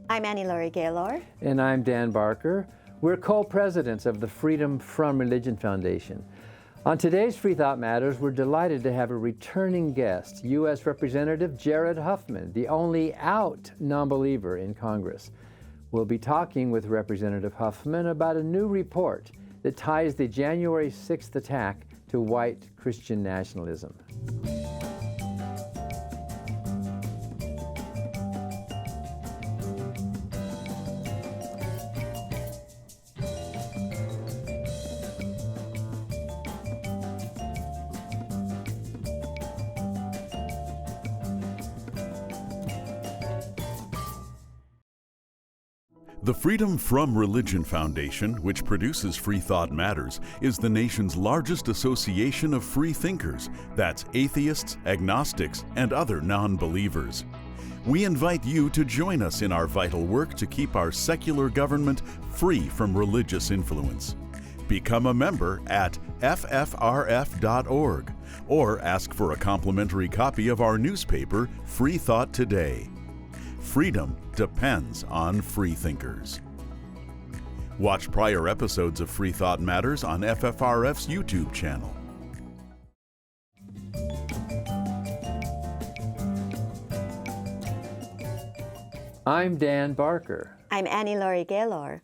Laurie Gaylor. And I'm Dan Barker. We're co-presidents of the Freedom from Religion Foundation. On today's Freethought Matters, we're delighted to have a returning guest, U.S. Representative Jared Huffman, the only out non-believer in Congress. We'll be talking with Representative Huffman about a new report that ties the January 6th attack to white Christian nationalism. The Freedom from Religion Foundation, which produces Freethought Matters, is the nation's largest association of free thinkers. That's atheists, agnostics, and other non-believers. We invite you to join us in our vital work to keep our secular government free from religious influence. Become a member at FFRF.org or ask for a complimentary copy of our newspaper, Freethought Today. Freedom depends on freethinkers. Watch prior episodes of Freethought Matters on FFRF's YouTube channel. I'm Dan Barker. I'm Laurie Gaylor.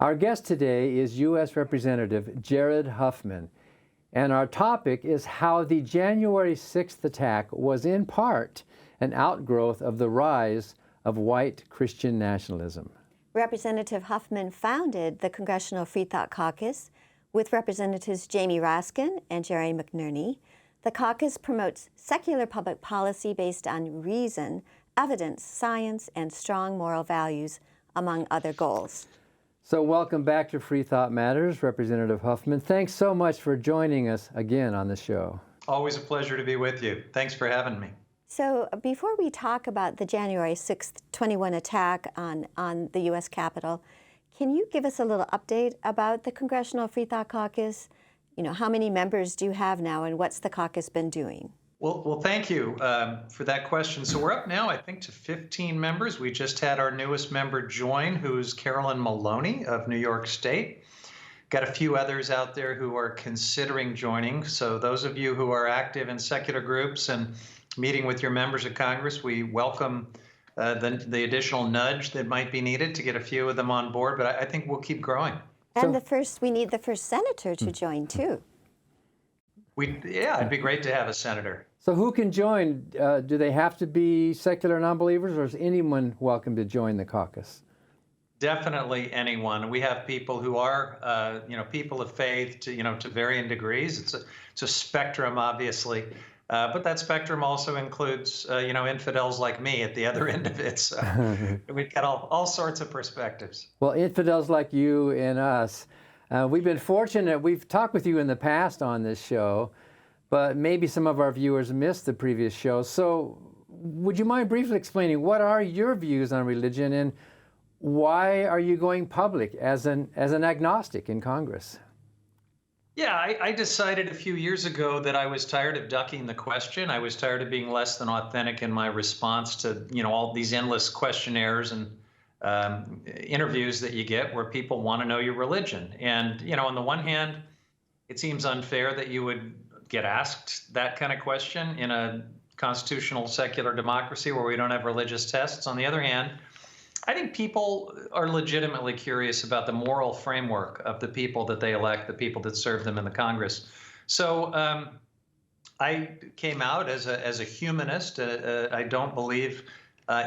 Our guest today is U.S. Representative Jared Huffman, and our topic is how the January 6th attack was in part an outgrowth of the rise of white Christian nationalism. Representative Huffman founded the Congressional Freethought Caucus with Representatives Jamie Raskin and Jerry McNerney. The caucus promotes secular public policy based on reason, evidence, science, and strong moral values, among other goals. So welcome back to Freethought Matters, Representative Huffman. Thanks so much for joining us again on the show. Always a pleasure to be with you. Thanks for having me. So before we talk about the January 6th, 21 attack on the U.S. Capitol, can you give us a little update about the Congressional Freethought Caucus? You know, how many members do you have now, and what's the caucus been doing? Well, thank you for that question. So we're up now, I think, to 15 members. We just had our newest member join, who's Carolyn Maloney of New York State. Got a few others out there who are considering joining. So those of you who are active in secular groups and meeting with your members of Congress, we welcome the additional nudge that might be needed to get a few of them on board, but I think we'll keep growing. And we need the first senator to join too. It'd be great to have a senator. So who can join? Do they have to be secular non-believers, or is anyone welcome to join the caucus? Definitely anyone. We have people who are, people of faith to varying degrees. It's a spectrum, obviously. But that spectrum also includes, infidels like me at the other end of it. So we've got all sorts of perspectives. Well, infidels like you and us, we've been fortunate. We've talked with you in the past on this show, but maybe some of our viewers missed the previous show. So would you mind briefly explaining what are your views on religion, and why are you going public as an agnostic in Congress? Yeah, I decided a few years ago that I was tired of ducking the question. I was tired of being less than authentic in my response to, all these endless questionnaires and interviews that you get where people want to know your religion. And, on the one hand, it seems unfair that you would get asked that kind of question in a constitutional secular democracy where we don't have religious tests. On the other hand, I think people are legitimately curious about the moral framework of the people that they elect, the people that serve them in the Congress. So I came out as a humanist. I don't believe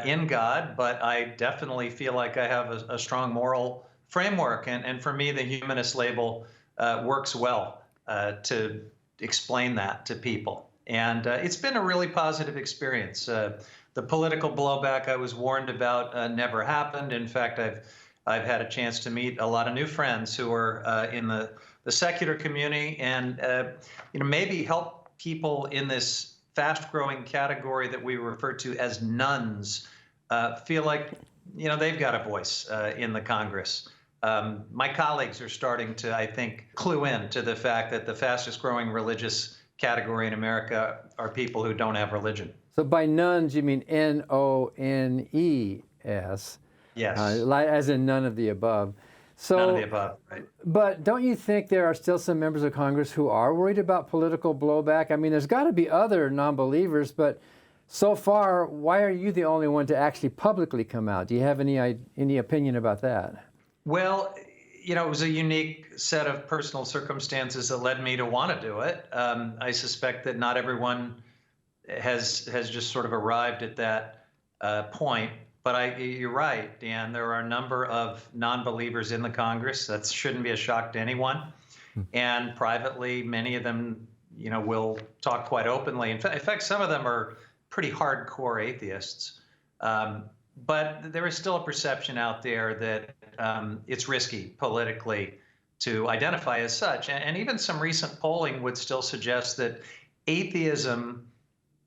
in God, but I definitely feel like I have a strong moral framework. And for me, the humanist label works well to explain that to people. And it's been a really positive experience. The political blowback I was warned about never happened. In fact, I've had a chance to meet a lot of new friends who are in the secular community, and maybe help people in this fast-growing category that we refer to as nuns feel like they've got a voice in the Congress. My colleagues are starting to, I think, clue in to the fact that the fastest-growing religious category in America are people who don't have religion. So by nuns, you mean N-O-N-E-S. Yes. As in none of the above. So, None of the above, right? But don't you think there are still some members of Congress who are worried about political blowback? I mean, there's got to be other non-believers, but so far, why are you the only one to actually publicly come out? Do you have any opinion about that? Well, it was a unique set of personal circumstances that led me to want to do it. I suspect that not everyone has just sort of arrived at that point. But you're right, Dan. There are a number of non-believers in the Congress. That shouldn't be a shock to anyone. And privately, many of them, will talk quite openly. In fact, some of them are pretty hardcore atheists. But there is still a perception out there that it's risky politically to identify as such. And even some recent polling would still suggest that atheism,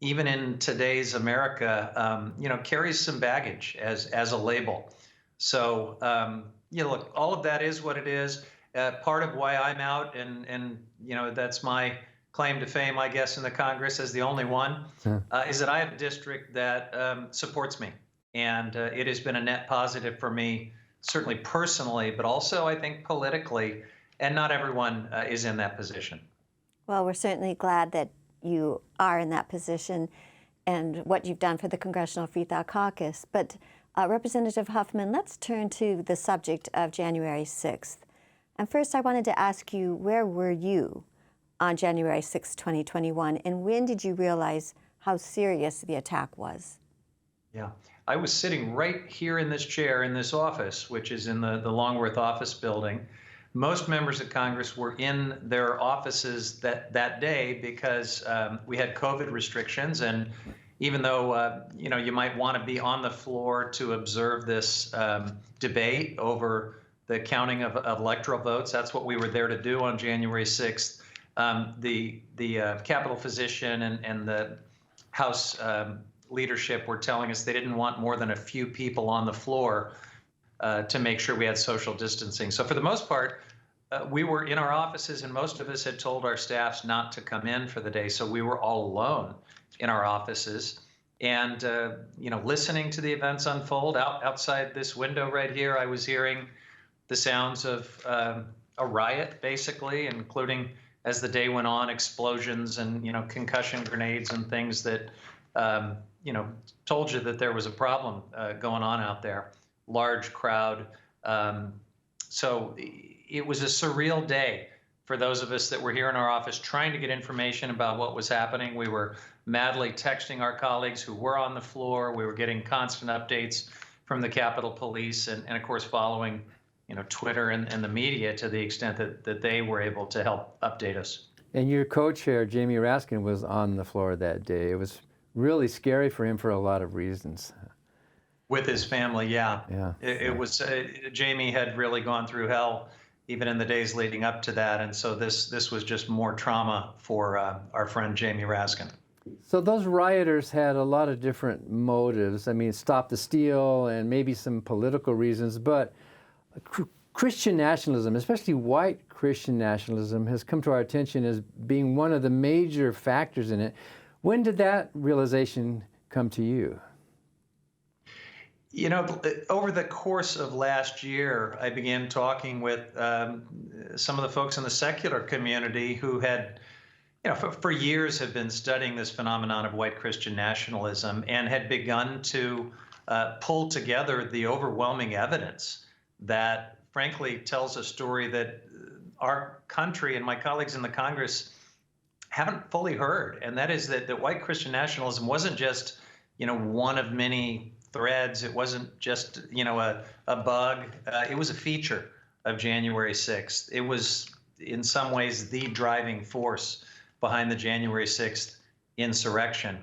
even in today's America, carries some baggage as a label. So, look, all of that is what it is. Part of why I'm out, and that's my claim to fame, I guess, in the Congress as the only one, is that I have a district that supports me. And it has been a net positive for me, certainly personally, but also, I think, politically. And not everyone is in that position. Well, we're certainly glad that you are in that position and what you've done for the Congressional Freethought Caucus. But Representative Huffman, let's turn to the subject of January 6th. And first, I wanted to ask you, where were you on January 6, 2021, and when did you realize how serious the attack was? Yeah, I was sitting right here in this chair in this office, which is in the Longworth office building. Most members of Congress were in their offices that day because we had COVID restrictions. And even though, you might want to be on the floor to observe this debate over the counting of electoral votes, that's what we were there to do on January 6th. The Capitol physician and the House leadership were telling us they didn't want more than a few people on the floor to make sure we had social distancing. So for the most part, we were in our offices, and most of us had told our staffs not to come in for the day. So we were all alone in our offices and, listening to the events unfold. Outside this window right here, I was hearing the sounds of a riot, basically, including, as the day went on, explosions and, concussion grenades and things that, told you that there was a problem going on out there. Large crowd. So it was a surreal day for those of us that were here in our office trying to get information about what was happening. We were madly texting our colleagues who were on the floor. We were getting constant updates from the Capitol Police and of course, following Twitter and the media to the extent that they were able to help update us. And your co-chair, Jamie Raskin, was on the floor that day. It was really scary for him for a lot of reasons. With his family, yeah. It Yeah. was, Jamie had really gone through hell even in the days leading up to that. And so this was just more trauma for our friend Jamie Raskin. So those rioters had a lot of different motives. I mean, stop the steal and maybe some political reasons, but Christian nationalism, especially white Christian nationalism, has come to our attention as being one of the major factors in it. When did that realization come to you? Over the course of last year, I began talking with some of the folks in the secular community who had, for years have been studying this phenomenon of white Christian nationalism and had begun to pull together the overwhelming evidence that, frankly, tells a story that our country and my colleagues in the Congress haven't fully heard. And that is that white Christian nationalism wasn't just, one of many threads. It wasn't just, a bug. It was a feature of January 6th. It was, in some ways, the driving force behind the January 6th insurrection.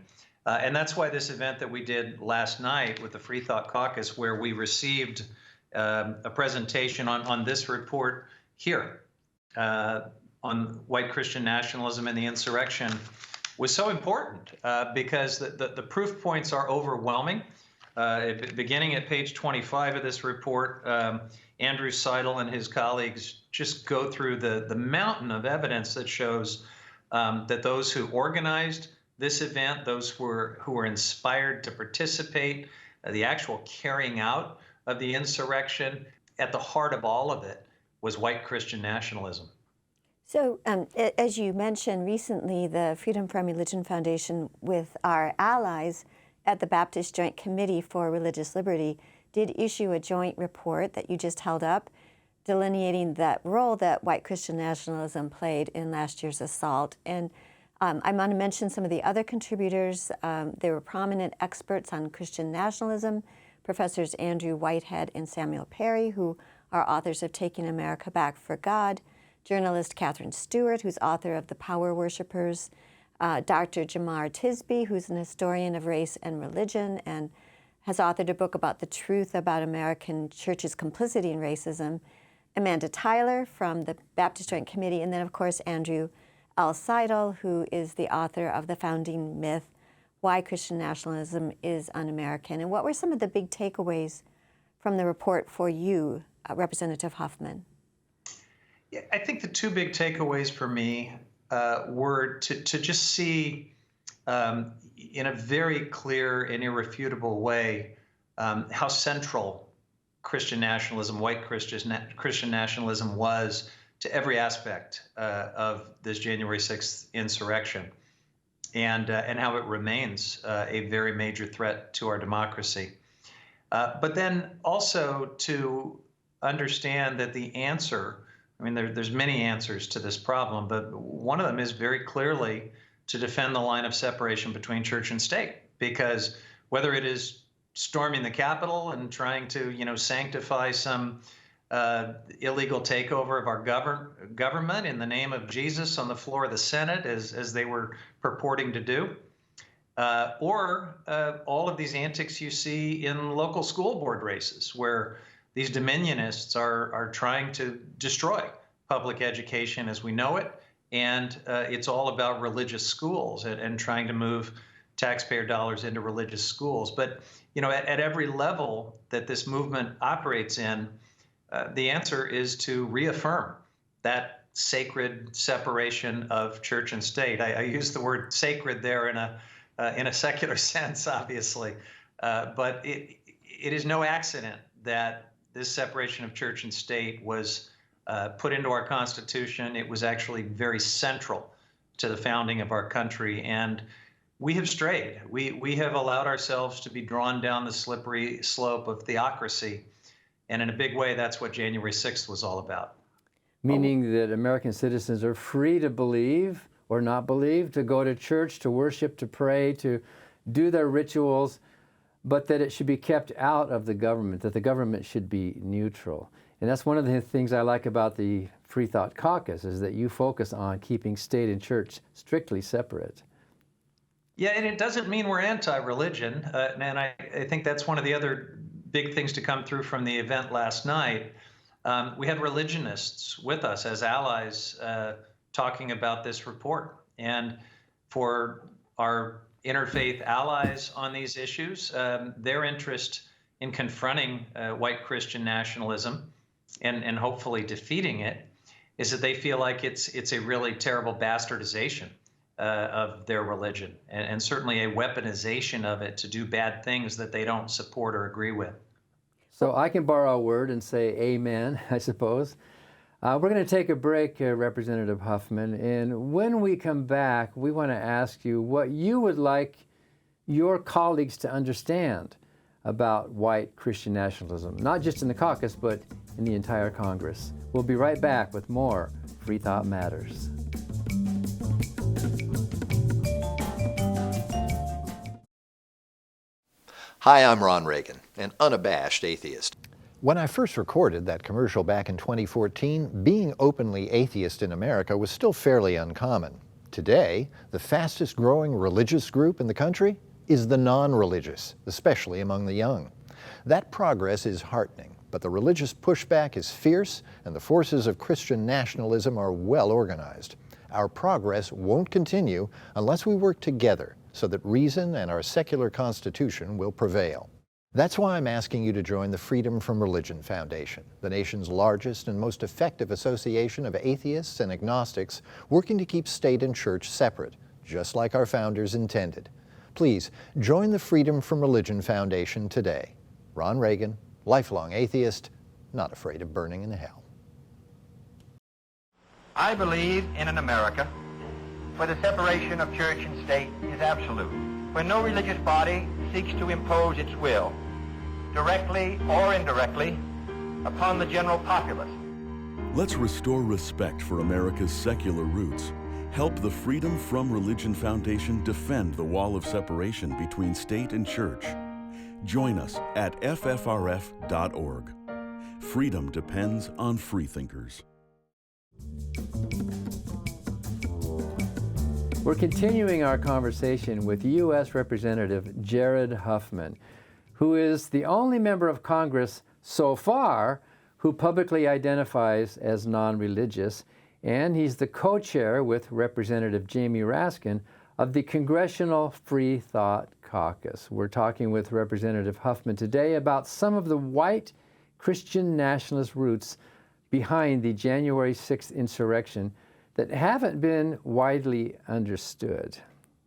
And that's why this event that we did last night with the Freethought Caucus, where we received a presentation on this report here on white Christian nationalism and the insurrection, was so important because the proof points are overwhelming. Beginning at page 25 of this report, Andrew Seidel and his colleagues just go through the mountain of evidence that shows that those who organized this event, those who were inspired to participate, the actual carrying out of the insurrection, at the heart of all of it was white Christian nationalism. So, as you mentioned recently, the Freedom from Religion Foundation, with our allies at the Baptist Joint Committee for Religious Liberty, did issue a joint report that you just held up, delineating that role that white Christian nationalism played in last year's assault. And I want to mention some of the other contributors. There were prominent experts on Christian nationalism, Professors Andrew Whitehead and Samuel Perry, who are authors of Taking America Back for God, journalist Catherine Stewart, who's author of The Power Worshippers, Dr. Jamar Tisby, who's an historian of race and religion and has authored a book about the truth about American church's complicity in racism, Amanda Tyler from the Baptist Joint Committee, and then, of course, Andrew L. Seidel, who is the author of The Founding Myth, Why Christian Nationalism is Un-American. And what were some of the big takeaways from the report for you, Representative Huffman? Yeah, I think the two big takeaways for me were to just see in a very clear and irrefutable way how central Christian nationalism, white Christian nationalism was to every aspect of this January 6th insurrection, and how it remains a very major threat to our democracy. But then also to understand that the answer, I mean, there's many answers to this problem, but one of them is very clearly to defend the line of separation between church and state, because whether it is storming the Capitol and trying to, sanctify some illegal takeover of our government in the name of Jesus on the floor of the Senate, as they were purporting to do, or all of these antics you see in local school board races, where these dominionists are trying to destroy public education as we know it, and it's all about religious schools and trying to move taxpayer dollars into religious schools. But at every level that this movement operates in, the answer is to reaffirm that sacred separation of church and state. I use the word sacred there in a secular sense, obviously, but it is no accident that this separation of church and state was put into our Constitution. It was actually very central to the founding of our country, and we have strayed. We have allowed ourselves to be drawn down the slippery slope of theocracy, and in a big way, that's what January 6th was all about. Meaning that American citizens are free to believe or not believe, to go to church, to worship, to pray, to do their rituals, but that it should be kept out of the government, that the government should be neutral. And that's one of the things I like about the Freethought Caucus, is that you focus on keeping state and church strictly separate. Yeah, and it doesn't mean we're anti-religion, and I think that's one of the other big things to come through from the event last night. We had religionists with us as allies talking about this report, and for our interfaith allies on these issues, their interest in confronting white Christian nationalism and hopefully defeating it is that they feel like it's a really terrible bastardization of their religion, and certainly a weaponization of it to do bad things that they don't support or agree with. So I can borrow a word and say amen, I suppose. We're going to take a break, Representative Huffman, and when we come back, we want to ask you what you would like your colleagues to understand about white Christian nationalism, not just in the caucus, but in the entire Congress. We'll be right back with more Freethought Matters. Hi, I'm Ron Reagan, an unabashed atheist. When I first recorded that commercial back in 2014, being openly atheist in America was still fairly uncommon. Today, the fastest growing religious group in the country is the non-religious, especially among the young. That progress is heartening, but the religious pushback is fierce and the forces of Christian nationalism are well organized. Our progress won't continue unless we work together so that reason and our secular Constitution will prevail. That's why I'm asking you to join the Freedom from Religion Foundation, the nation's largest and most effective association of atheists and agnostics working to keep state and church separate, just like our founders intended. Please join the Freedom from Religion Foundation today. Ron Reagan, lifelong atheist, not afraid of burning in hell. I believe in an America where the separation of church and state is absolute, where no religious body seeks to impose its will, directly or indirectly, upon the general populace. Let's restore respect for America's secular roots. Help the Freedom from Religion Foundation defend the wall of separation between state and church. Join us at ffrf.org. Freedom depends on freethinkers. We're continuing our conversation with U.S. Representative Jared Huffman, who is the only member of Congress so far who publicly identifies as non-religious, and he's the co-chair with Representative Jamie Raskin of the Congressional Freethought Caucus. We're talking with Representative Huffman today about some of the white Christian nationalist roots behind the January 6th insurrection that haven't been widely understood.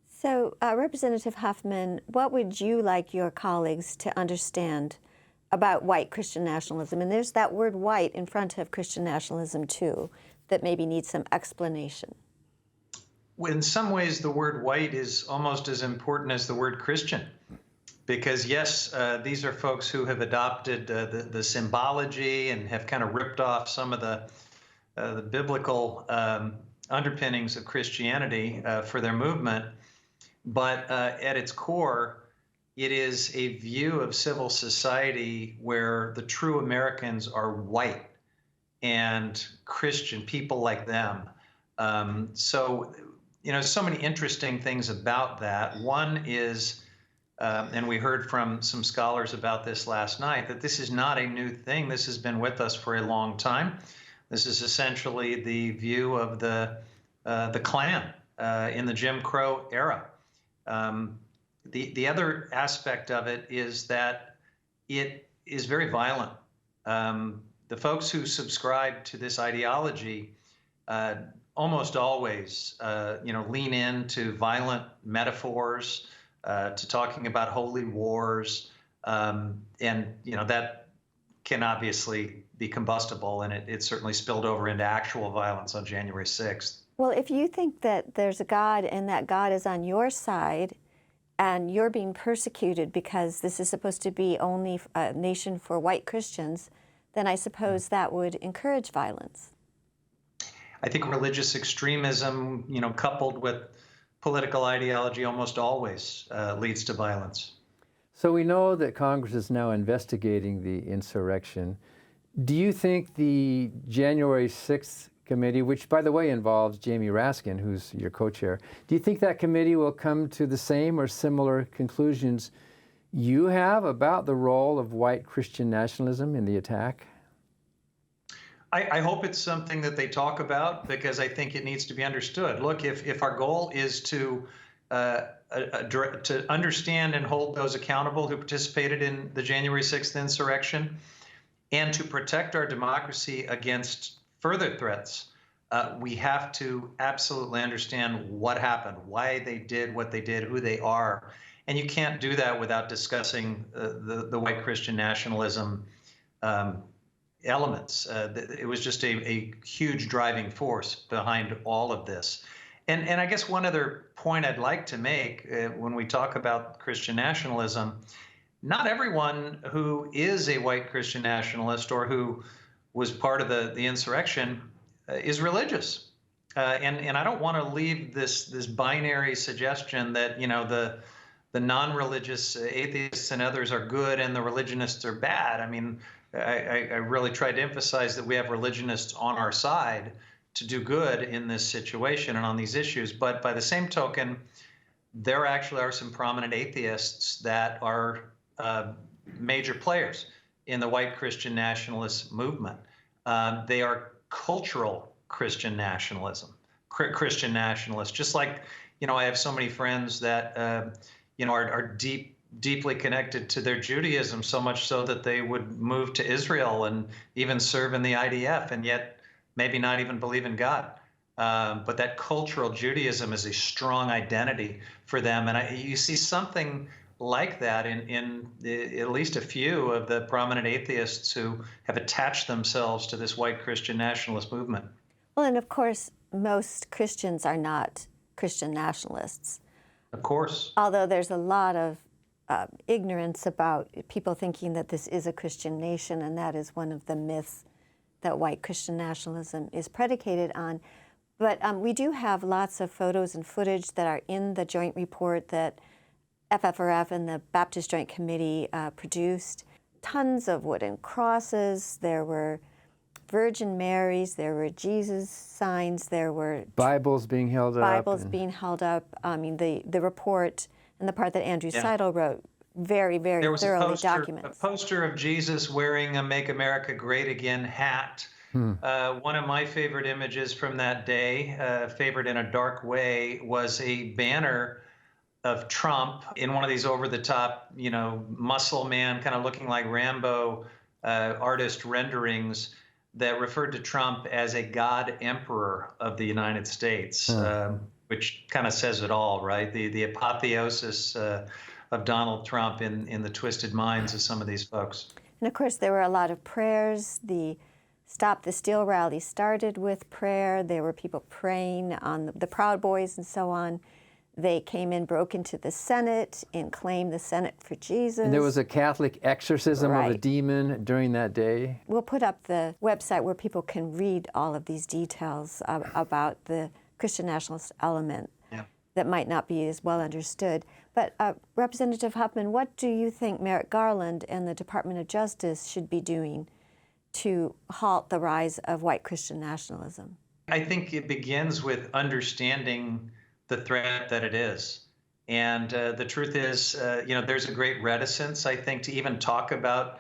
So, Representative Huffman, what would you like your colleagues to understand about white Christian nationalism? And there's that word white in front of Christian nationalism too, that maybe needs some explanation. In some ways, the word white is almost as important as the word Christian. Because yes, these are folks who have adopted the symbology and have kind of ripped off some of the biblical underpinnings of Christianity for their movement. But at its core, it is a view of civil society where the true Americans are white and Christian, people like them. So many interesting things about that. One is, and we heard from some scholars about this last night, that this is not a new thing. This has been with us for a long time. This is essentially the view of the Klan in the Jim Crow era. The other aspect of it is that it is very violent. The folks who subscribe to this ideology almost always, lean into violent metaphors, to talking about holy wars, and that can obviously be combustible, and it certainly spilled over into actual violence on January 6th. Well, if you think that there's a God and that God is on your side, and you're being persecuted because this is supposed to be only a nation for white Christians, then I suppose that would encourage violence. I think religious extremism, coupled with political ideology almost always leads to violence. So we know that Congress is now investigating the insurrection. Do you think the January 6th committee, which by the way involves Jamie Raskin, who's your co-chair, do you think that committee will come to the same or similar conclusions you have about the role of white Christian nationalism in the attack? I hope it's something that they talk about, because I think it needs to be understood. Look, if our goal is to understand and hold those accountable who participated in the January 6th insurrection, and to protect our democracy against further threats, we have to absolutely understand what happened, why they did what they did, who they are. And you can't do that without discussing the white Christian nationalism elements. It was just a huge driving force behind all of this. And I guess one other point I'd like to make when we talk about Christian nationalism, not everyone who is a white Christian nationalist or who was part of the insurrection is religious. And I don't want to leave this binary suggestion that, the non-religious atheists and others are good and the religionists are bad. I mean, I really tried to emphasize that we have religionists on our side to do good in this situation and on these issues. But by the same token, there actually are some prominent atheists that are major players in the white Christian nationalist movement. They are cultural Christian nationalists, just like, I have so many friends that, are deeply connected to their Judaism, so much so that they would move to Israel and even serve in the IDF, and yet maybe not even believe in God. But that cultural Judaism is a strong identity for them. And you see something like that in at least a few of the prominent atheists who have attached themselves to this white Christian nationalist movement. Well, and of course, most Christians are not Christian nationalists. Of course. Although there's a lot of ignorance about people thinking that this is a Christian nation, and that is one of the myths that white Christian nationalism is predicated on. But we do have lots of photos and footage that are in the joint report that FFRF and the Baptist Joint Committee produced. Tons of wooden crosses, there were Virgin Marys, there were Jesus signs, there were Bibles being held up. Bibles being held up. I mean, the report and the part that Andrew Seidel wrote very, very thoroughly documents. A poster of Jesus wearing a Make America Great Again hat. One of my favorite images from that day, favorite in a dark way, was a banner of Trump in one of these over-the-top, muscle man, kind of looking like Rambo artist renderings that referred to Trump as a God Emperor of the United States, which kind of says it all, right? The apotheosis of Donald Trump in the twisted minds of some of these folks. And of course, there were a lot of prayers. The Stop the Steal rally started with prayer. There were people praying on the Proud Boys and so on. They came in, broke into the Senate, and claimed the Senate for Jesus. And there was a Catholic exorcism of a demon during that day. We'll put up the website where people can read all of these details about the Christian nationalist element that might not be as well understood. But Representative Huffman, what do you think Merrick Garland and the Department of Justice should be doing to halt the rise of white Christian nationalism? I think it begins with understanding the threat that it is. And the truth is, there's a great reticence, I think, to even talk about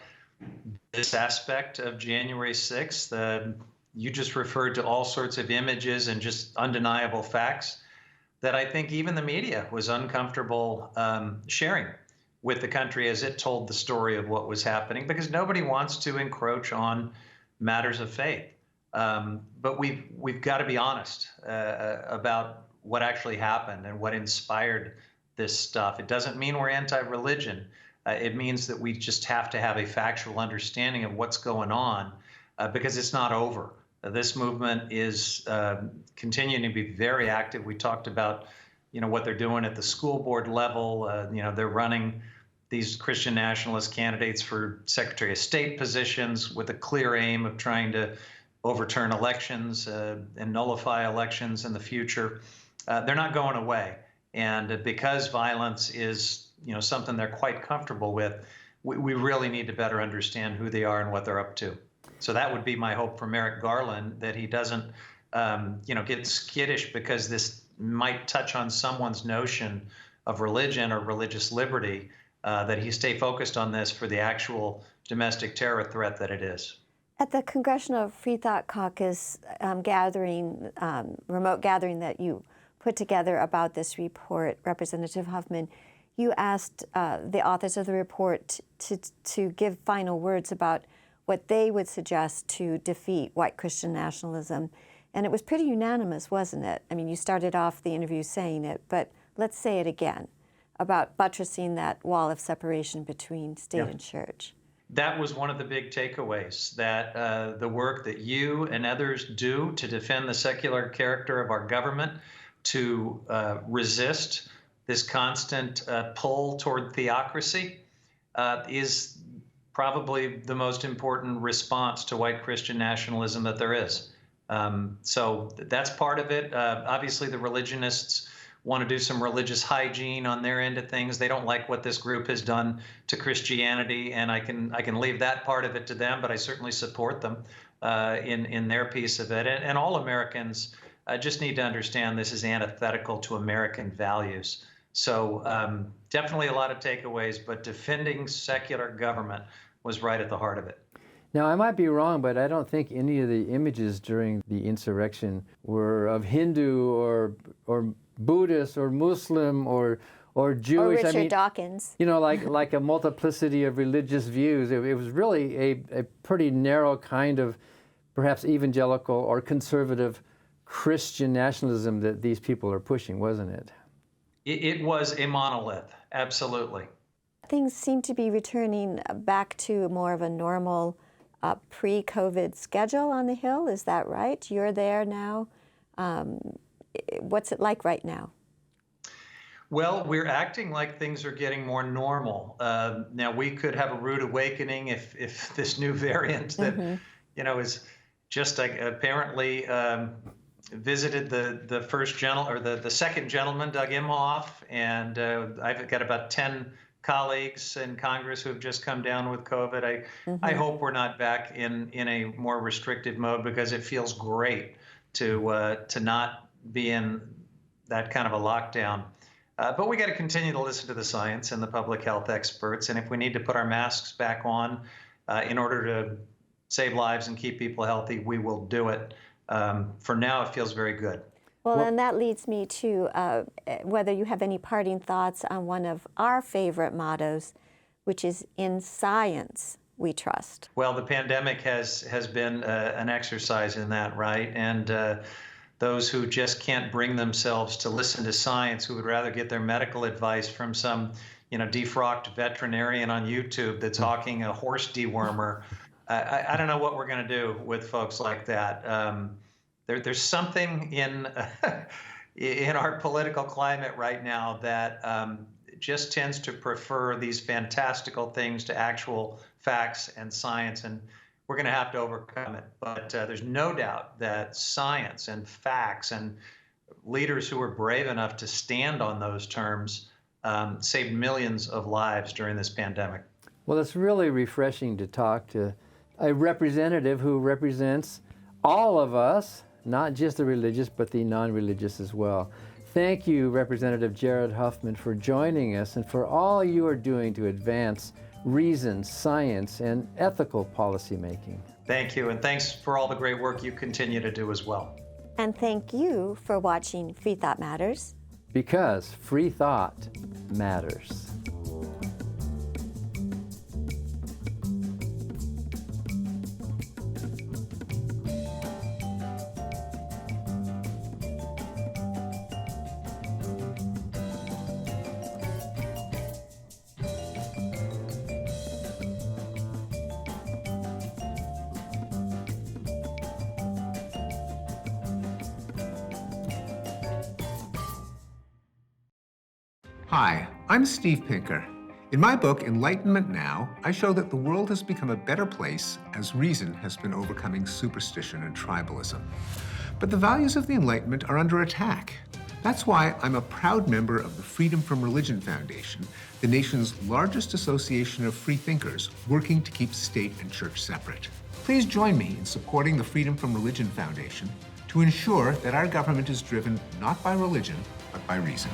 this aspect of January 6th. You just referred to all sorts of images and just undeniable facts that I think even the media was uncomfortable sharing with the country as it told the story of what was happening, because nobody wants to encroach on matters of faith. But we've got to be honest about what actually happened and what inspired this stuff. It doesn't mean we're anti-religion. It means that we just have to have a factual understanding of what's going on because it's not over. This movement is continuing to be very active. We talked about, what they're doing at the school board level. They're running these Christian nationalist candidates for Secretary of State positions with a clear aim of trying to overturn elections and nullify elections in the future. They're not going away. And because violence is, something they're quite comfortable with, we really need to better understand who they are and what they're up to. So that would be my hope for Merrick Garland, that he doesn't, get skittish because this might touch on someone's notion of religion or religious liberty, that he stay focused on this for the actual domestic terror threat that it is. At the Congressional Freethought Caucus gathering, remote gathering that you put together about this report, Representative Huffman, you asked the authors of the report to give final words about what they would suggest to defeat white Christian nationalism. And it was pretty unanimous, wasn't it? I mean, you started off the interview saying it, but let's say it again, about buttressing that wall of separation between state and church. That was one of the big takeaways, that the work that you and others do to defend the secular character of our government, to resist this constant pull toward theocracy, is probably the most important response to white Christian nationalism that there is. So that's part of it. Obviously, the religionists want to do some religious hygiene on their end of things. They don't like what this group has done to Christianity, and I can leave that part of it to them, but I certainly support them in their piece of it. And all Americans just need to understand this is antithetical to American values. So definitely a lot of takeaways, but defending secular government was right at the heart of it. Now, I might be wrong, but I don't think any of the images during the insurrection were of Hindu or Buddhist or Muslim or Jewish. Or Richard Dawkins. Like a multiplicity of religious views. It was really a pretty narrow kind of perhaps evangelical or conservative Christian nationalism that these people are pushing, wasn't it? It was a monolith, absolutely. Things seem to be returning back to more of a normal pre-COVID schedule on the Hill. Is that right? You're there now. What's it like right now? Well, we're acting like things are getting more normal. Now, we could have a rude awakening if this new variant that, is just like apparently visited the first the second gentleman, Doug Imhoff, and I've got about 10 colleagues in Congress who have just come down with COVID. I hope we're not back in a more restrictive mode, because it feels great to not be in that kind of a lockdown. But we got to continue to listen to the science and the public health experts. And if we need to put our masks back on in order to save lives and keep people healthy, we will do it. For now, it feels very good. Well, and that leads me to whether you have any parting thoughts on one of our favorite mottos, which is "In science we trust." Well, the pandemic has been an exercise in that, right? And those who just can't bring themselves to listen to science, who would rather get their medical advice from some, defrocked veterinarian on YouTube that's hawking a horse dewormer. I don't know what we're going to do with folks like that. There's something in our political climate right now that just tends to prefer these fantastical things to actual facts and science, and we're going to have to overcome it. But there's no doubt that science and facts and leaders who were brave enough to stand on those terms saved millions of lives during this pandemic. Well, it's really refreshing to talk to a representative who represents all of us, not just the religious, but the non-religious as well. Thank you, Representative Jared Huffman, for joining us and for all you are doing to advance reason, science, and ethical policymaking. Thank you, and thanks for all the great work you continue to do as well. And thank you for watching Freethought Matters. Because free thought matters. Hi, I'm Steve Pinker. In my book, Enlightenment Now, I show that the world has become a better place as reason has been overcoming superstition and tribalism. But the values of the Enlightenment are under attack. That's why I'm a proud member of the Freedom from Religion Foundation, the nation's largest association of free thinkers working to keep state and church separate. Please join me in supporting the Freedom from Religion Foundation to ensure that our government is driven not by religion, but by reason.